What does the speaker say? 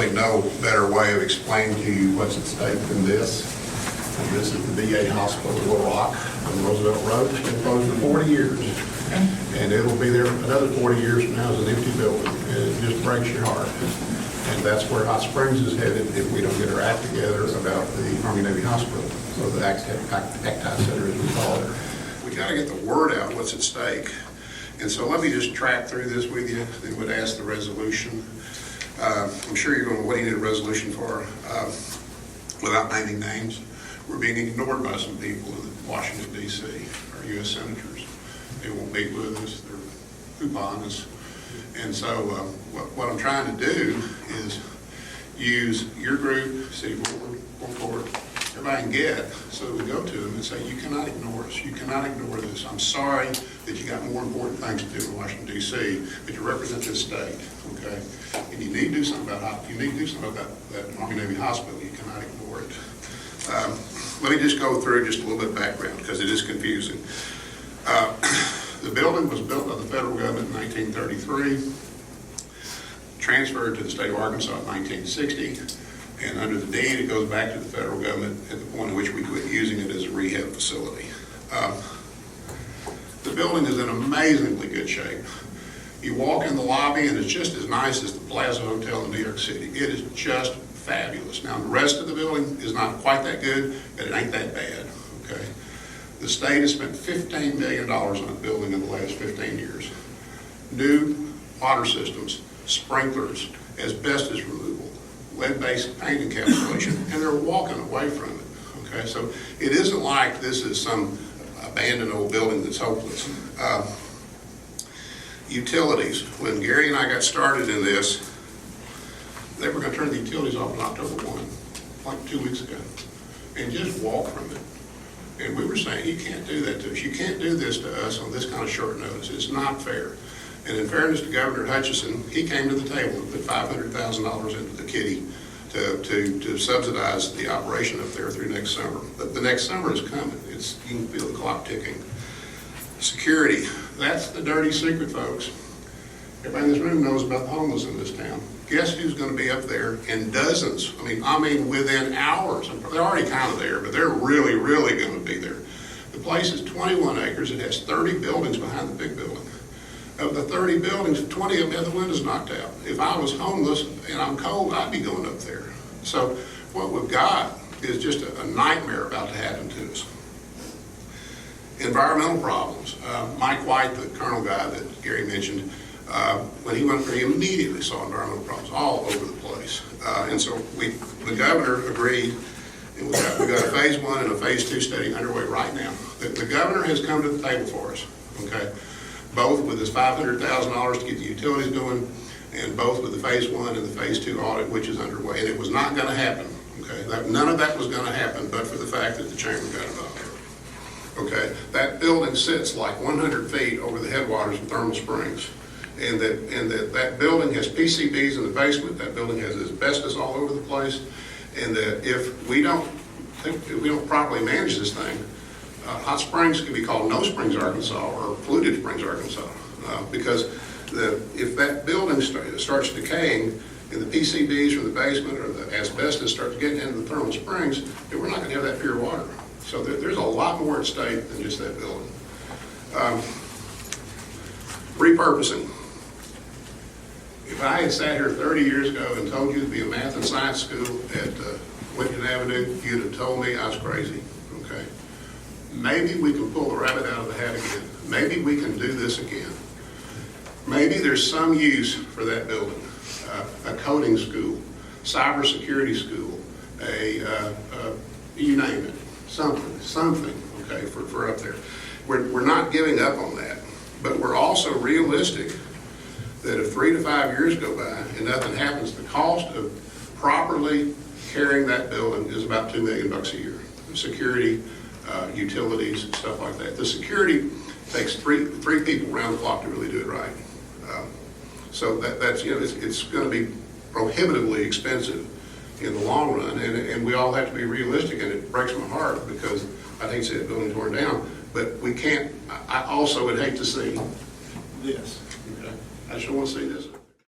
really no better way of explaining to you what's at stake than this. And this is the VA Hospital in Little Rock on Roosevelt Road. It's been closed for 40 years. And it'll be there another 40 years from now as an empty building. And it just breaks your heart. And that's where Hot Springs is headed if we don't get our act together about the Army-Navy Hospital, or the ACTI Center as we call it. We got to get the word out what's at stake. And so let me just track through this with you. They would ask the resolution. I'm sure you're going, what do you need a resolution for? Without naming names, we're being ignored by some people in Washington, D.C., our U.S. senators. They won't meet with us. They're couponing us. And so what I'm trying to do is use your group, City Board, everybody can get, so that we go to them and say, you cannot ignore us. You cannot ignore this. I'm sorry that you got more important things to do in Washington, D.C., but you represent this state, okay? And you need to do something about that Army-Navy Hospital. You cannot ignore it. Let me just go through just a little bit of background, because it is confusing. The building was built by the federal government in 1933, transferred to the state of Arkansas in 1960, and under the deed it goes back to the federal government at the point at which we quit using it as a rehab facility. The building is in amazingly good shape. You walk in the lobby and it's just as nice as the Plaza Hotel in New York City. It is just fabulous. Now the rest of the building is not quite that good, but it ain't that bad, okay? The state has spent $15 million on a building in the last 15 years. New water systems, sprinklers, asbestos removal, lead-based paint encapsulation, and they're walking away from it, okay? So it isn't like this is some abandoned old building that's hopeless. Utilities, when Gary and I got started in this, they were going to turn the utilities off on October 1, like 2 weeks ago, and just walk from it. And we were saying, you can't do that to us. You can't do this to us on this kind of short notice. It's not fair. And in fairness to Governor Hutchinson, he came to the table and put $500,000 into the kitty to subsidize the operation up there through next summer. But the next summer is coming. You can feel the clock ticking. Security, that's the dirty secret, folks. Everybody in this room knows about the homeless in this town. Guess who's going to be up there in dozens? I mean within hours. They're already kind of there, but they're really, really going to be there. The place is 21 acres. It has 30 buildings behind the big building. Of the 30 buildings, 20 of them have the windows knocked out. If I was homeless and I'm cold, I'd be going up there. So what we've got is just a nightmare about to happen to us. Environmental problems. Mike White, the colonel guy that Gary mentioned, when he went there, he immediately saw environmental problems all over the place. And so the governor agreed, and we got a phase 1 and a phase 2 study underway right now. The governor has come to the table for us, okay? Both with his $500,000 to get the utilities going, and both with the phase 1 and the phase 2 audit, which is underway. And it was not going to happen, okay? None of that was going to happen, but for the fact that the chamber got involved. Okay, that building sits like 100 feet over the headwaters of Thermal Springs. And that building has PCBs in the basement. That building has asbestos all over the place. And that if we don't properly manage this thing, Hot Springs can be called No Springs, Arkansas, or Polluted Springs, Arkansas, because if that building starts decaying and the PCBs from the basement or the asbestos starts getting into the Thermal Springs, then we're not going to have that pure water. So there's a lot more at stake than just that building. Repurposing. If I had sat here 30 years ago and told you to be a math and science school at Lincoln Avenue, you'd have told me I was crazy, okay? Maybe we can pull the rabbit out of the hat again. Maybe we can do this again. Maybe there's some use for that building. A coding school, cybersecurity school, you name it, something, okay, for up there. We're not giving up on that, but we're also realistic that if 3 to 5 years go by and nothing happens, the cost of properly carrying that building is about $2 million a year. Security, utilities, stuff like that. The security takes three people around the clock to really do it right. So that's it's going to be prohibitively expensive in the long run, and we all have to be realistic. And it breaks my heart because I'd hate to see that building torn down, but we can't. I also would hate to see this. Okay? I just don't want to see this.